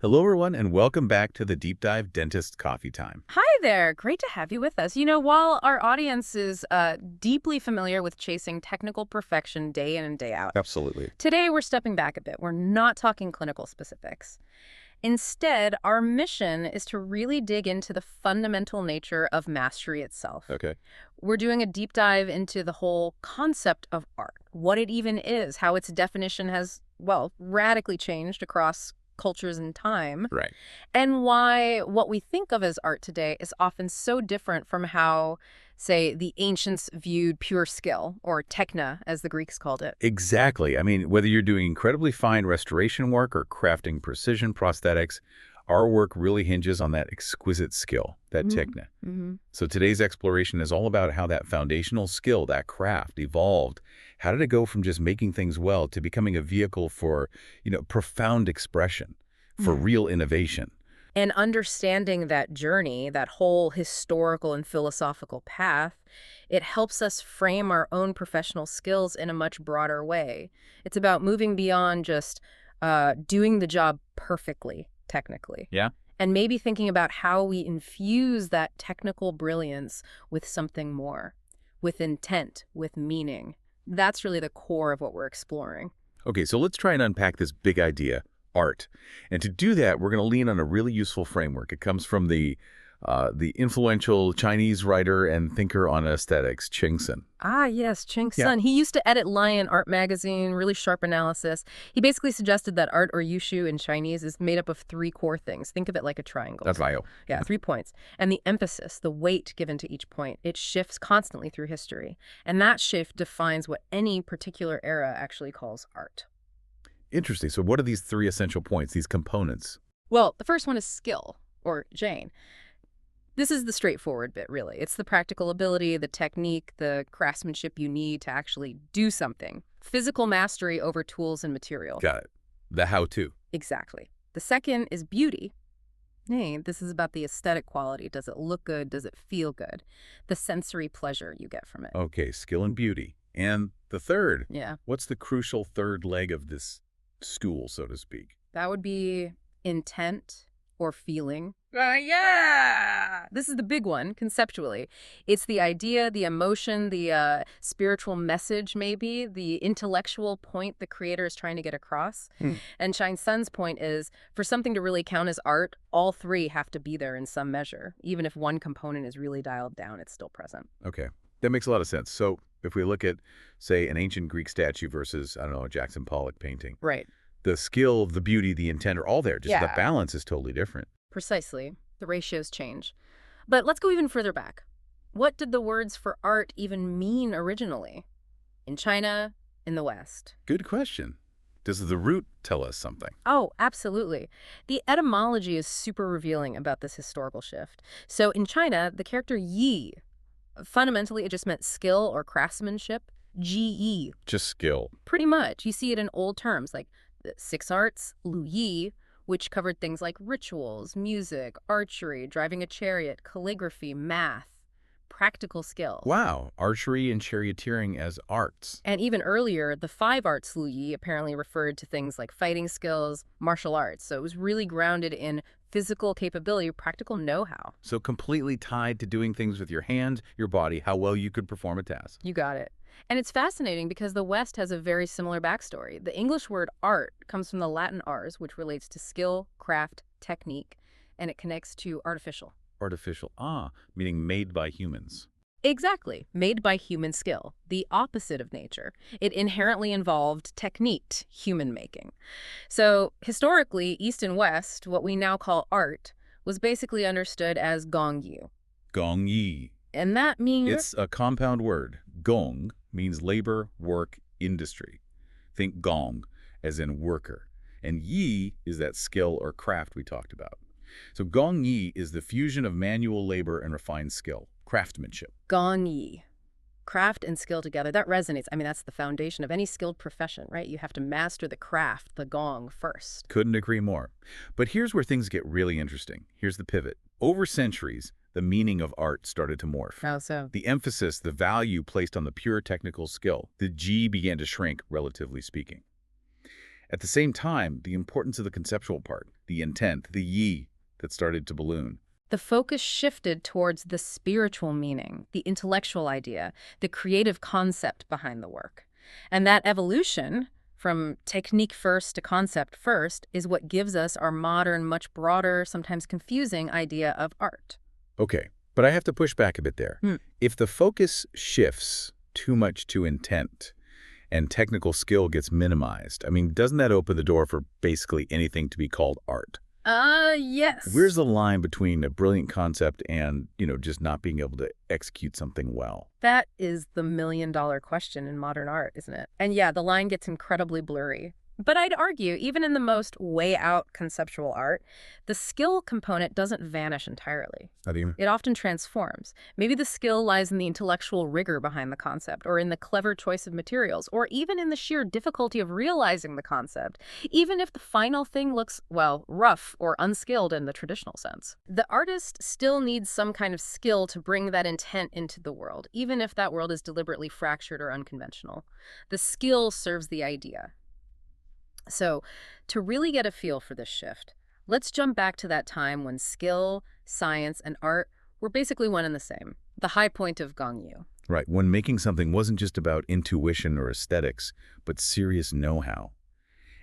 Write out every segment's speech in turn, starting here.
Hello, everyone, and welcome back to the Deep Dive Dentist Coffee Time. Hi there. Great to have you with us. While our audience is deeply familiar with chasing technical perfection day in and day out, Absolutely. today we're stepping back a bit. We're not talking clinical specifics. Instead, our mission is to really dig into the fundamental nature of mastery itself. Okay. We're doing a deep dive into the whole concept of art, what it even is, how its definition has, well, radically changed across cultures and time, Right. and why what we think of as art today is often so different from how, say, the ancients viewed pure skill, or techne, as the Greeks called it. Exactly. I mean, whether you're doing incredibly fine restoration work or crafting precision prosthetics, our work really hinges on that exquisite skill, that techne. Mm-hmm. So today's exploration is all about how that foundational skill, that craft, evolved. How did it go from just making things well to becoming a vehicle for, profound expression, for real innovation? And understanding that journey, that whole historical and philosophical path, it helps us frame our own professional skills in a much broader way. It's about moving beyond just doing the job perfectly, technically. Yeah. And maybe thinking about how we infuse that technical brilliance with something more, with intent, with meaning. That's really the core of what we're exploring. Okay, so let's try and unpack this big idea, art. And to do that, we're going to lean on a really useful framework. It comes from the influential Chinese writer and thinker on aesthetics, Chenxin. Ah, yes, Yeah. Chenxin. He used to edit Lion Art magazine, really sharp analysis. He basically suggested that art, or yushu in Chinese, is made up of three core things. Think of it like a triangle. That's bio. Yeah, 3 points. And the emphasis, the weight given to each point, it shifts constantly through history. And that shift defines what any particular era actually calls art. Interesting. So what are these three essential points, these components? Well, the first one is skill, or Jian. This is the straightforward bit, really. It's the practical ability, the technique, the craftsmanship you need to actually do something. Physical mastery over tools and material. Got it. The how-to. Exactly. The second is beauty. Hey, this is about the aesthetic quality. Does it look good? Does it feel good? The sensory pleasure you get from it. Okay, skill and beauty. And the third, Yeah, what's the crucial third leg of this stool, so to speak? that would be intent or feeling. Yeah! This is the big one, conceptually. It's the idea, the emotion, the spiritual message, maybe, the intellectual point the creator is trying to get across. And Chenxin's point is, for something to really count as art, all three have to be there in some measure. Even if one component is really dialed down, it's still present. Okay, that makes a lot of sense. So if we look at, say, an ancient Greek statue versus, I don't know, a Jackson Pollock painting, Right. the skill, the beauty, the intent are all there. Just the Yeah. balance is totally different. Precisely. The ratios change. But let's go even further back. What did the words for art even mean originally? In China, in the West? Good question. Does the root tell us something? Oh, absolutely. The etymology is super revealing about this historical shift. So in China, the character yi, fundamentally it just meant skill or craftsmanship. Ji, Just skill. pretty much. You see it in old terms like the 6 arts, lu yi, which covered things like rituals, music, archery, driving a chariot, calligraphy, math, practical skills. Wow, archery and charioteering as arts. And even earlier, the 5 arts lu yi apparently referred to things like fighting skills, martial arts. So it was really grounded in physical capability, practical know-how. So completely tied to doing things with your hand, your body, how well you could perform a task. You got it. And it's fascinating because the West has a very similar backstory. The English word art comes from the Latin ars, which relates to skill, craft, technique, and it connects to artificial. Artificial, meaning made by humans. Exactly. Made by human skill, the opposite of nature. It inherently involved technique, human making. So historically, East and West, what we now call art, was basically understood as Gong Yi. Gong Yi. And that means... It's a compound word. Gong means labor, work, industry. Think gong as in worker. And yi is that skill or craft we talked about. So Gong Yi is the fusion of manual labor and refined skill, craftsmanship. Gong Yi. Craft and skill together, that resonates. I mean, that's the foundation of any skilled profession, right? You have to master the craft, the gong, first. Couldn't agree more. But here's where things get really interesting. Here's the pivot. Over centuries, the meaning of art started to morph. How so? The emphasis, the value placed on the pure technical skill, the G began to shrink, relatively speaking. At the same time, the importance of the conceptual part, the intent, the yi that started to balloon. The focus shifted towards the spiritual meaning, the intellectual idea, the creative concept behind the work. And that evolution, from technique first to concept first, is what gives us our modern, much broader, sometimes confusing idea of art. Okay, but I have to push back a bit there. If the focus shifts too much to intent and technical skill gets minimized, I mean, doesn't that open the door for basically anything to be called art? Yes. Where's the line between a brilliant concept and, just not being able to execute something well? That is the million-dollar question in modern art, isn't it? And yeah, the line gets incredibly blurry. But I'd argue, even in the most way-out conceptual art, the skill component doesn't vanish entirely. How do you mean? It often transforms. Maybe the skill lies in the intellectual rigor behind the concept, or in the clever choice of materials, or even in the sheer difficulty of realizing the concept, even if the final thing looks, well, rough or unskilled in the traditional sense. The artist still needs some kind of skill to bring that intent into the world, even if that world is deliberately fractured or unconventional. The skill serves the idea. So, to really get a feel for this shift, let's jump back to that time when skill, science, and art were basically one and the same. The high point of Gong Yi. Right, when making something wasn't just about intuition or aesthetics, but serious know-how.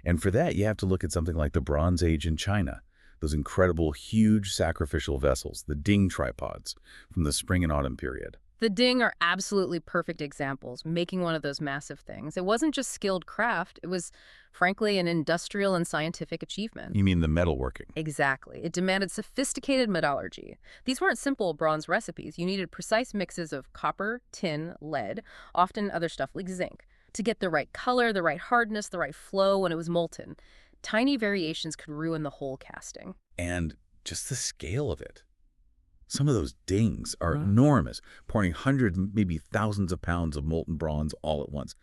And for that, you have to look at something like the Bronze Age in China, those incredible, huge sacrificial vessels, the ding tripods, from the spring and autumn period. The ding are absolutely perfect examples, making one of those massive things. It wasn't just skilled craft, it was, frankly, an industrial and scientific achievement. You mean the metalworking? Exactly. It demanded sophisticated metallurgy. These weren't simple bronze recipes. You needed precise mixes of copper, tin, lead, often other stuff like zinc, to get the right color, the right hardness, the right flow when it was molten. Tiny variations could ruin the whole casting. And just the scale of it. Some of those dings are enormous, pouring hundreds, maybe thousands of pounds of molten bronze all at once.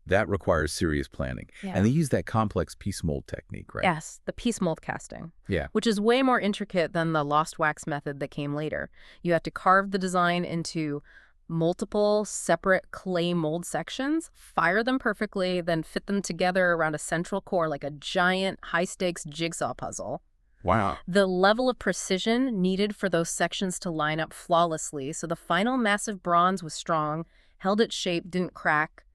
That requires serious planning. Yeah. And they use that complex piece mold technique, right? Yes, the piece mold casting. Yeah. Which is way more intricate than the lost wax method that came later. You have to carve the design into multiple separate clay mold sections, fire them perfectly, then fit them together around a central core like a giant high-stakes jigsaw puzzle. Wow. The level of precision needed for those sections to line up flawlessly, so the final massive bronze was strong, held its shape, didn't crack.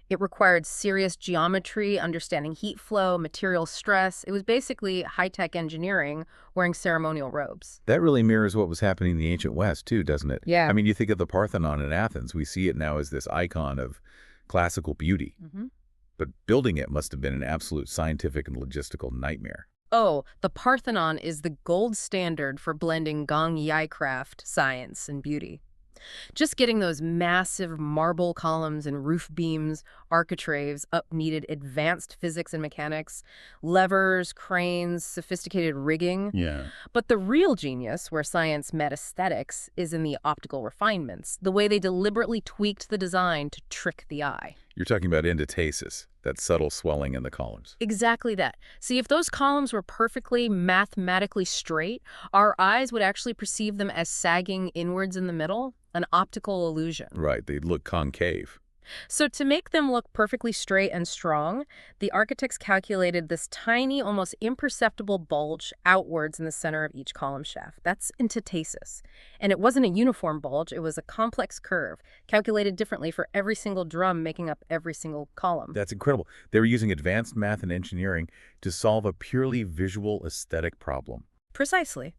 It required serious geometry, understanding heat flow, material stress. It was basically high-tech engineering wearing ceremonial robes. That really mirrors what was happening in the ancient West, too, doesn't it? Yeah. I mean, you think of the Parthenon in Athens. We see it now as this icon of classical beauty. But building it must have been an absolute scientific and logistical nightmare. Oh, the Parthenon is the gold standard for blending Gong Yi craft, science, and beauty. Just getting those massive marble columns and roof beams, architraves up needed advanced physics and mechanics, levers, cranes, sophisticated rigging. Yeah. But the real genius, where science met aesthetics, is in the optical refinements, the way they deliberately tweaked the design to trick the eye. You're talking about endotasis, that subtle swelling in the columns. Exactly that. See, if those columns were perfectly mathematically straight, our eyes would actually perceive them as sagging inwards in the middle, an optical illusion. Right, they look concave. So to make them look perfectly straight and strong, the architects calculated this tiny, almost imperceptible bulge outwards in the center of each column shaft. That's endotasis. And it wasn't a uniform bulge, it was a complex curve, calculated differently for every single drum making up every single column. That's incredible. They were using advanced math and engineering to solve a purely visual aesthetic problem. Precisely.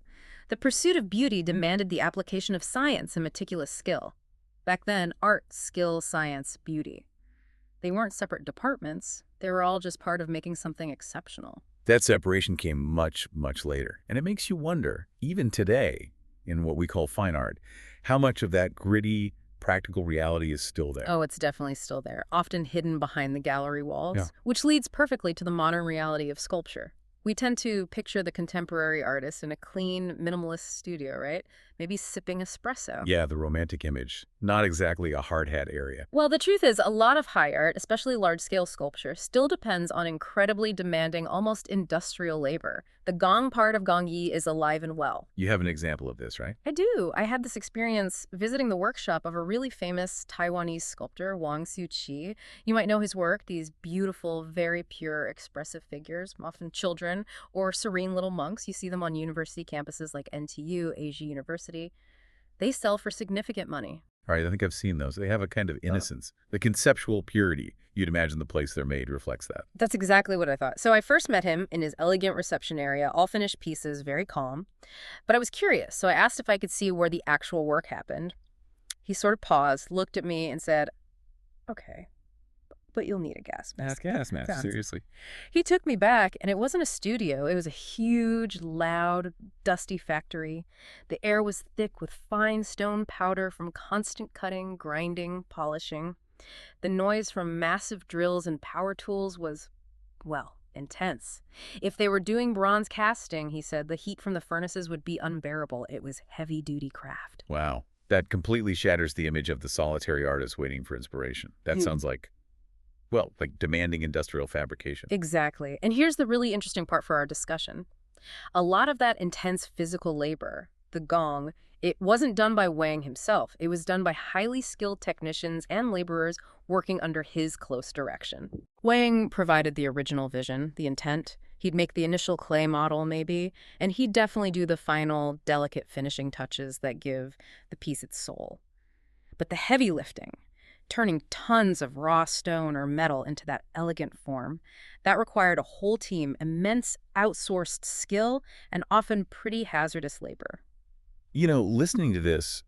The pursuit of beauty demanded the application of science and meticulous skill. Back then, art, skill, science, beauty. They weren't separate departments. They were all just part of making something exceptional. That separation came much, much later. And it makes you wonder, even today, in what we call fine art, how much of that gritty, practical reality is still there. Oh, it's definitely still there, often hidden behind the gallery walls, Yeah. which leads perfectly to the modern reality of sculpture. We tend to picture the contemporary artist in a clean, minimalist studio, right? Maybe sipping espresso. Yeah, the romantic image. Not exactly a hard hat area. Well, the truth is, a lot of high art, especially large-scale sculpture, still depends on incredibly demanding, almost industrial labor. The Gong part of Gong Yi is alive and well. You have an example of this, right? I do. I had this experience visiting the workshop of a really famous Taiwanese sculptor, Wang Suqi. You might know his work, these beautiful, very pure, expressive figures, often children or serene little monks. You see them on university campuses like NTU, Asia University. They sell for significant money. All right, I think I've seen those. They have a kind of innocence. The conceptual purity. You'd imagine the place they're made reflects that. That's exactly what I thought. So I first met him in his elegant reception area, all finished pieces, very calm. But I was curious, so I asked if I could see where the actual work happened. He sort of paused, looked at me, and said, "Okay, but you'll need a gas mask." Gas mask, seriously. He took me back, and it wasn't a studio. It was a huge, loud, dusty factory. The air was thick with fine stone powder from constant cutting, grinding, polishing. The noise from massive drills and power tools was, well, intense. If they were doing bronze casting, he said, the heat from the furnaces would be unbearable. It was heavy-duty craft. Wow. That completely shatters the image of the solitary artist waiting for inspiration. That sounds like, well, like demanding industrial fabrication. Exactly. And here's the really interesting part for our discussion. A lot of that intense physical labor, the gong, it wasn't done by Wang himself. It was done by highly skilled technicians and laborers working under his close direction. Wang provided the original vision, the intent. He'd make the initial clay model, maybe, and he'd definitely do the final, delicate finishing touches that give the piece its soul. But the heavy lifting, turning tons of raw stone or metal into that elegant form, that required a whole team, immense outsourced skill, and often pretty hazardous labor. You know, listening to this,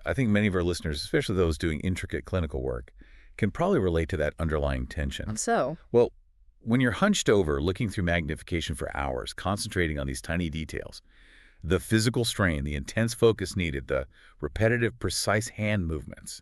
I think many of our listeners, especially those doing intricate clinical work, can probably relate to that underlying tension. So, Well, when you're hunched over, looking through magnification for hours, concentrating on these tiny details, the physical strain, the intense focus needed, the repetitive, precise hand movements,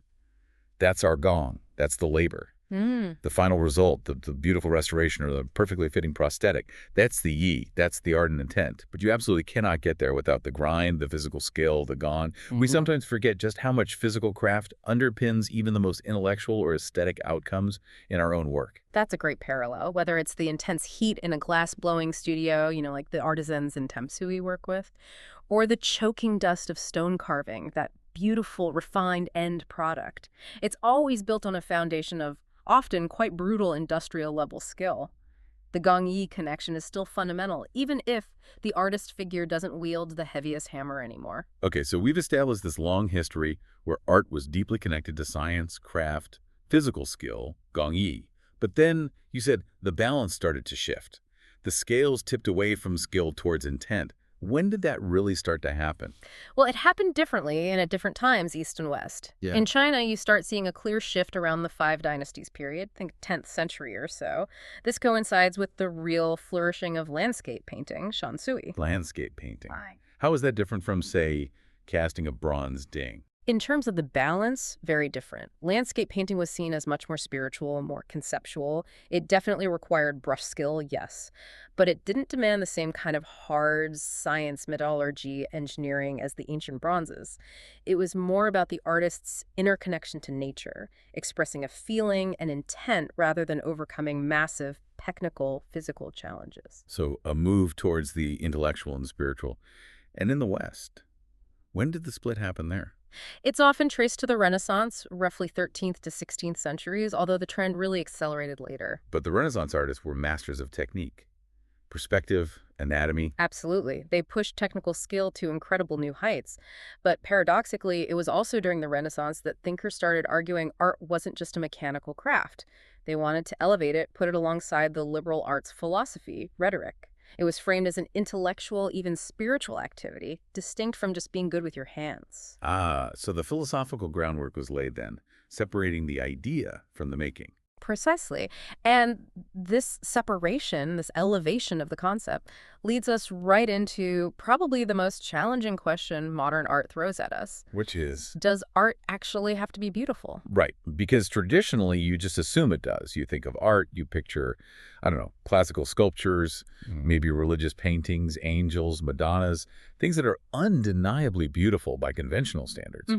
that's our gong. That's the labor. The final result, the beautiful restoration or the perfectly fitting prosthetic, that's the yi, that's the art and intent. But you absolutely cannot get there without the grind, the physical skill, the gong. We sometimes forget just how much physical craft underpins even the most intellectual or aesthetic outcomes in our own work. that's a great parallel, whether it's the intense heat in a glass-blowing studio, like the artisans in Tempsu we work with, or the choking dust of stone carving, that beautiful, refined end product. It's always built on a foundation of often quite brutal industrial-level skill. The Gong Yi connection is still fundamental, even if the artist figure doesn't wield the heaviest hammer anymore. Okay, so we've established this long history where art was deeply connected to science, craft, physical skill, Gong Yi. But then, you said, the balance started to shift. The scales tipped away from skill towards intent. When did that really start to happen? Well, it happened differently and at different times, East and West. Yeah. In China, you start seeing a clear shift around the Five Dynasties period, think 10th century or so. This coincides with the real flourishing of landscape painting, shansui. Landscape painting. How is that different from, say, casting a bronze ding? In terms of the balance, very different. Landscape painting was seen as much more spiritual, more conceptual. It definitely required brush skill, yes, but it didn't demand the same kind of hard science, metallurgy, engineering as the ancient bronzes. It was more about the artist's inner connection to nature, expressing a feeling and intent rather than overcoming massive technical, physical challenges. So a move towards the intellectual and spiritual. And in the West, when did the split happen there? It's often traced to the Renaissance, roughly 13th to 16th centuries, although the trend really accelerated later. But the Renaissance artists were masters of technique, perspective, anatomy. Absolutely. They pushed technical skill to incredible new heights. But paradoxically, it was also during the Renaissance that thinkers started arguing art wasn't just a mechanical craft. They wanted to elevate it, put it alongside the liberal arts philosophy, rhetoric. It was framed as an intellectual, even spiritual activity, distinct from just being good with your hands. Ah, so the philosophical groundwork was laid then, separating the idea from the making. Precisely. And this separation, this elevation of the concept, leads us right into probably the most challenging question modern art throws at us. Which is? Does art actually have to be beautiful? Right, because traditionally you just assume it does. You think of art, you picture, I don't know, classical sculptures, maybe religious paintings, angels, Madonnas, things that are undeniably beautiful by conventional standards.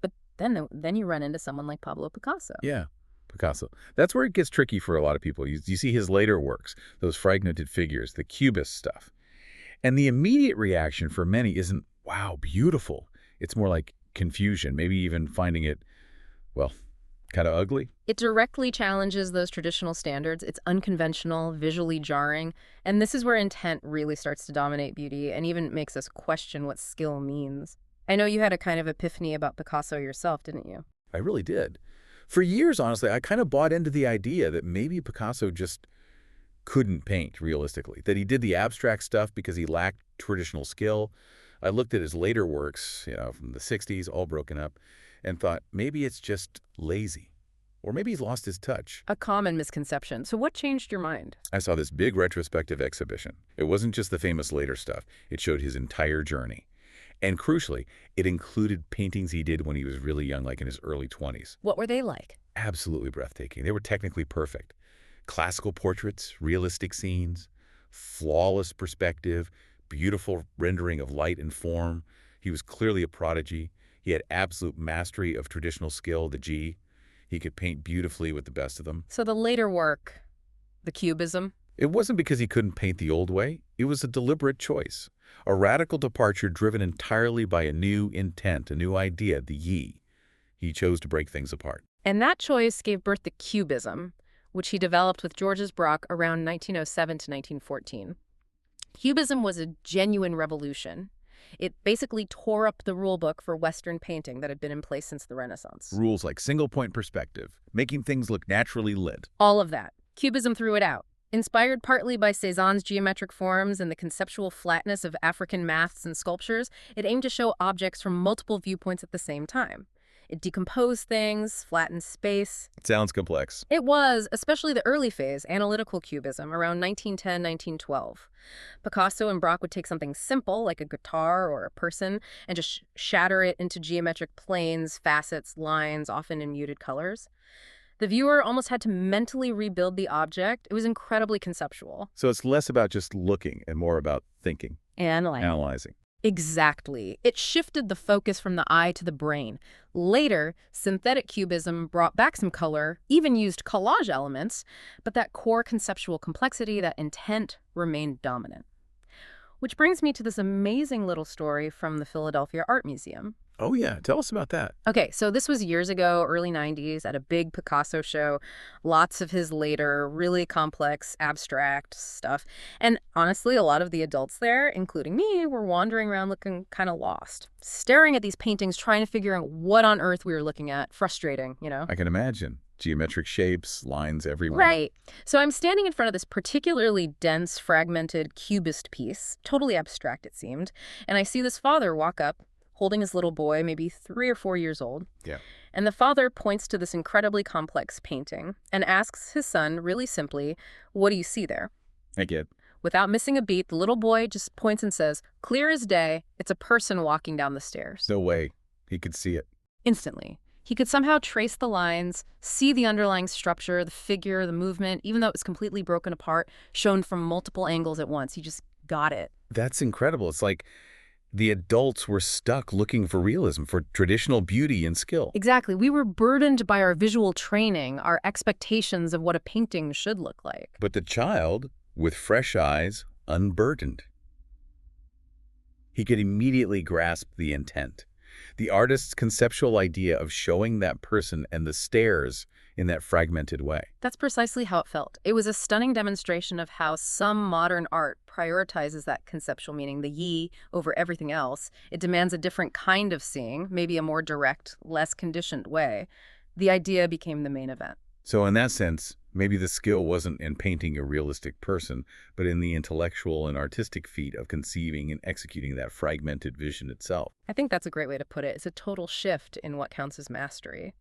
But then you run into someone like Pablo Picasso. Yeah. Picasso. That's where it gets tricky for a lot of people. You see his later works, those fragmented figures, the Cubist stuff. And the immediate reaction for many isn't, wow, beautiful. It's more like confusion, maybe even finding it, well, kind of ugly. It directly challenges those traditional standards. It's unconventional, visually jarring, and this is where intent really starts to dominate beauty and even makes us question what skill means. I know you had a kind of epiphany about Picasso yourself, didn't you? I really did. For years, honestly, I kind of bought into the idea that maybe Picasso just couldn't paint realistically, that he did the abstract stuff because he lacked traditional skill. I looked at his later works, from the 60s, all broken up, and thought maybe it's just lazy, or maybe he's lost his touch. A common misconception. So what changed your mind? I saw this big retrospective exhibition. It wasn't just the famous later stuff. It showed his entire journey. And crucially, it included paintings he did when he was really young, like in his early 20s. What were they like? Absolutely breathtaking. They were technically perfect. Classical portraits, realistic scenes, flawless perspective, beautiful rendering of light and form. He was clearly a prodigy. He had absolute mastery of traditional skill, the Ji. He could paint beautifully with the best of them. So the later work, the Cubism? It wasn't because he couldn't paint the old way. It was a deliberate choice. A radical departure driven entirely by a new intent, a new idea, the Yi. He chose to break things apart. And that choice gave birth to Cubism, which he developed with Georges Braque around 1907 to 1914. Cubism was a genuine revolution. It basically tore up the rule book for Western painting that had been in place since the Renaissance. Rules like single-point perspective, making things look naturally lit. All of that. Cubism threw it out. Inspired partly by Cézanne's geometric forms and the conceptual flatness of African maths and sculptures, it aimed to show objects from multiple viewpoints at the same time. It decomposed things, flattened space. It sounds complex. It was, especially the early phase, analytical cubism, around 1910, 1912. Picasso and Braque would take something simple, like a guitar or a person, and just shatter it into geometric planes, facets, lines, often in muted colors. The viewer almost had to mentally rebuild the object. It was incredibly conceptual. So it's less about just looking and more about thinking. Analyzing. Exactly. It shifted the focus from the eye to the brain. Later, synthetic cubism brought back some color, even used collage elements, but that core conceptual complexity, that intent, remained dominant. Which brings me to this amazing little story from the Philadelphia Art Museum. Oh, yeah. Tell us about that. Okay, so this was years ago, early 90s, at a big Picasso show. Lots of his later, really complex, abstract stuff. And honestly, a lot of the adults there, including me, were wandering around looking kind of lost. Staring at these paintings, trying to figure out what on earth we were looking at. Frustrating, I can imagine. Geometric shapes, lines everywhere. Right. So I'm standing in front of this particularly dense, fragmented cubist piece, totally abstract it seemed, and I see this father walk up, holding his little boy, maybe 3 or 4 years old. Yeah. And the father points to this incredibly complex painting and asks his son really simply, "What do you see there?" I get. Without missing a beat, the little boy just points and says, clear as day, it's a person walking down the stairs. No way. He could see it. Instantly. He could somehow trace the lines, see the underlying structure, the figure, the movement, even though it was completely broken apart, shown from multiple angles at once. He just got it. That's incredible. It's like the adults were stuck looking for realism, for traditional beauty and skill. Exactly. We were burdened by our visual training, our expectations of what a painting should look like. But the child, with fresh eyes, unburdened. He could immediately grasp the intent. The artist's conceptual idea of showing that person and the stairs in that fragmented way. That's precisely how it felt. It was a stunning demonstration of how some modern art prioritizes that conceptual meaning, the yi, over everything else. It demands a different kind of seeing, maybe a more direct, less conditioned way. The idea became the main event. So in that sense, maybe the skill wasn't in painting a realistic person, but in the intellectual and artistic feat of conceiving and executing that fragmented vision itself. I think that's a great way to put it. It's a total shift in what counts as mastery.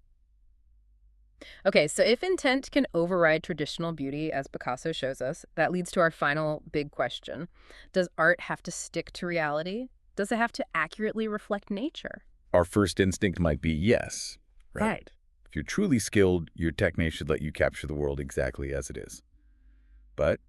Okay, so if intent can override traditional beauty, as Picasso shows us, that leads to our final big question. Does art have to stick to reality? Does it have to accurately reflect nature? Our first instinct might be yes, right? Right. If you're truly skilled, your technique should let you capture the world exactly as it is. But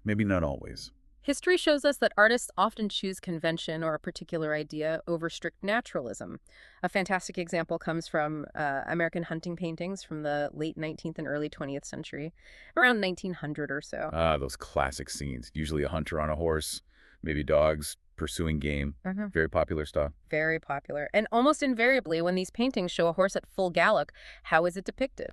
maybe not always. History shows us that artists often choose convention or a particular idea over strict naturalism. A fantastic example comes from American hunting paintings from the late 19th and early 20th century, around 1900 or so. Ah, those classic scenes. Usually a hunter on a horse, maybe dogs pursuing game. Very popular stuff. Very popular. And almost invariably, when these paintings show a horse at full gallop, how is it depicted?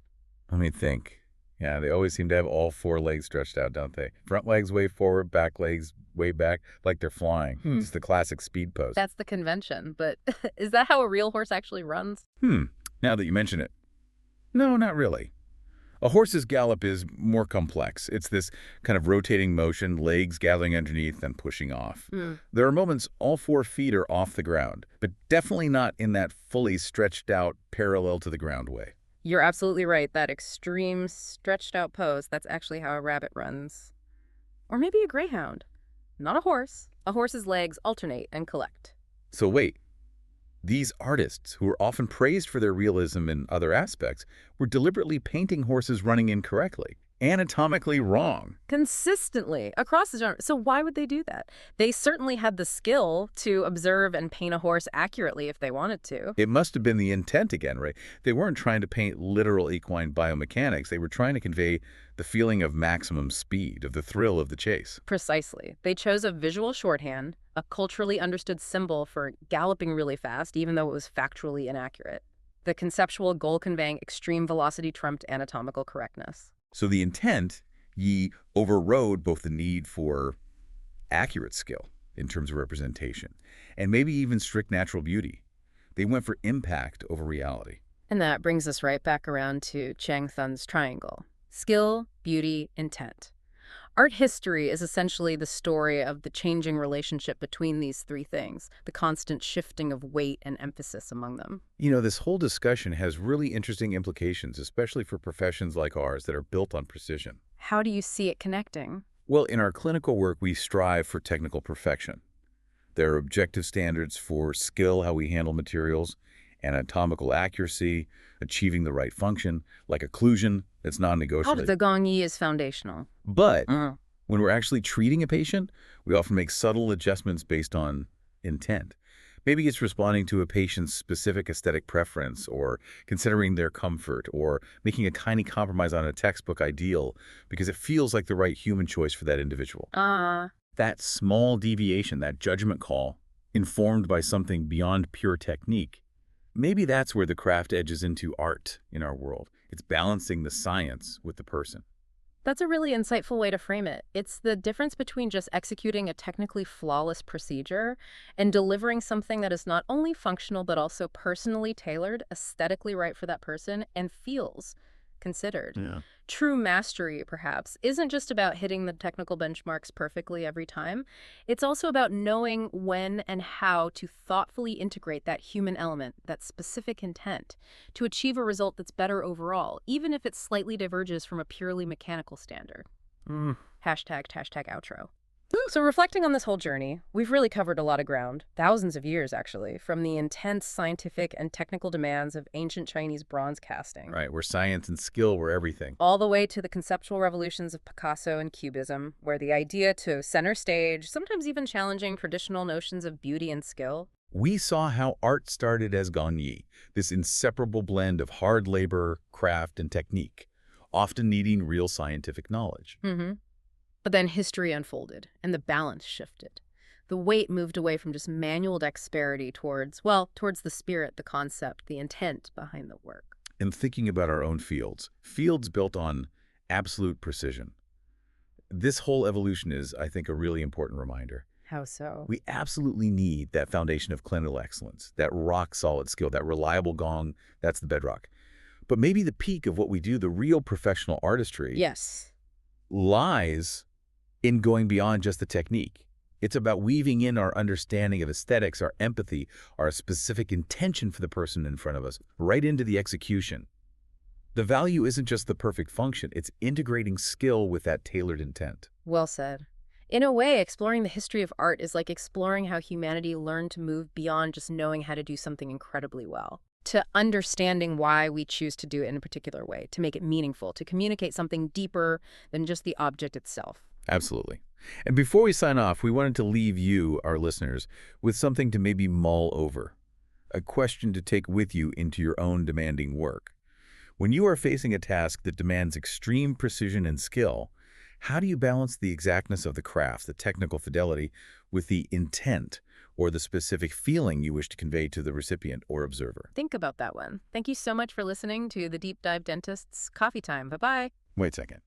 Let me think. Yeah, they always seem to have all four legs stretched out, don't they? Front legs way forward, back legs way back, like they're flying. It's the classic speed pose. That's the convention, but is that how a real horse actually runs? Now that you mention it. No, not really. A horse's gallop is more complex. It's this kind of rotating motion, legs gathering underneath and pushing off. There are moments all 4 feet are off the ground, but definitely not in that fully stretched out, parallel to the ground way. You're absolutely right. That extreme stretched out pose, that's actually how a rabbit runs. Or maybe a greyhound. Not a horse. A horse's legs alternate and collect. So wait, these artists, who are often praised for their realism in other aspects, were deliberately painting horses running incorrectly, anatomically wrong. Consistently across the genre. So why would they do that? They certainly had the skill to observe and paint a horse accurately if they wanted to. It must have been the intent again, right? They weren't trying to paint literal equine biomechanics. They were trying to convey the feeling of maximum speed, of the thrill of the chase. Precisely. They chose a visual shorthand, a culturally understood symbol for galloping really fast, even though it was factually inaccurate. The conceptual goal conveying extreme velocity trumped anatomical correctness. So the intent, Yi, overrode both the need for accurate skill in terms of representation and maybe even strict natural beauty. They went for impact over reality. And that brings us right back around to Chenxin's triangle. Skill, beauty, intent. Art history is essentially the story of the changing relationship between these 3 things, the constant shifting of weight and emphasis among them. You know, this whole discussion has really interesting implications, especially for professions like ours that are built on precision. How do you see it connecting? Well, in our clinical work, we strive for technical perfection. There are objective standards for skill, how we handle materials, anatomical accuracy, achieving the right function, like occlusion, that's non-negotiable. The Gong Yi is foundational. But when we're actually treating a patient, we often make subtle adjustments based on intent. Maybe it's responding to a patient's specific aesthetic preference, or considering their comfort, or making a tiny compromise on a textbook ideal because it feels like the right human choice for that individual. That small deviation, that judgment call, informed by something beyond pure technique, maybe that's where the craft edges into art in our world. It's balancing the science with the person. That's a really insightful way to frame it. It's the difference between just executing a technically flawless procedure and delivering something that is not only functional but also personally tailored, aesthetically right for that person, and feels considered. True mastery, perhaps, isn't just about hitting the technical benchmarks perfectly every time. It's also about knowing when and how to thoughtfully integrate that human element, that specific intent, to achieve a result that's better overall, even if it slightly diverges from a purely mechanical standard. Hashtag outro. So reflecting on this whole journey, we've really covered a lot of ground, thousands of years actually, from the intense scientific and technical demands of ancient Chinese bronze casting. Right, where science and skill were everything. All the way to the conceptual revolutions of Picasso and Cubism, where the idea to center stage, sometimes even challenging traditional notions of beauty and skill. We saw how art started as Gong Yi, this inseparable blend of hard labor, craft, and technique, often needing real scientific knowledge. But then history unfolded, and the balance shifted. The weight moved away from just manual dexterity towards the spirit, the concept, the intent behind the work. And thinking about our own fields built on absolute precision. This whole evolution is, I think, a really important reminder. How so? We absolutely need that foundation of clinical excellence, that rock-solid skill, that reliable gong, that's the bedrock. But maybe the peak of what we do, the real professional artistry, lies in going beyond just the technique. It's about weaving in our understanding of aesthetics, our empathy, our specific intention for the person in front of us, right into the execution. The value isn't just the perfect function, it's integrating skill with that tailored intent. Well said. In a way, exploring the history of art is like exploring how humanity learned to move beyond just knowing how to do something incredibly well, to understanding why we choose to do it in a particular way, to make it meaningful, to communicate something deeper than just the object itself. Absolutely. And before we sign off, we wanted to leave you, our listeners, with something to maybe mull over, a question to take with you into your own demanding work. When you are facing a task that demands extreme precision and skill, how do you balance the exactness of the craft, the technical fidelity, with the intent or the specific feeling you wish to convey to the recipient or observer? Think about that one. Thank you so much for listening to the Deep Dive Dentist's Coffee Time. Bye-bye. Wait a second.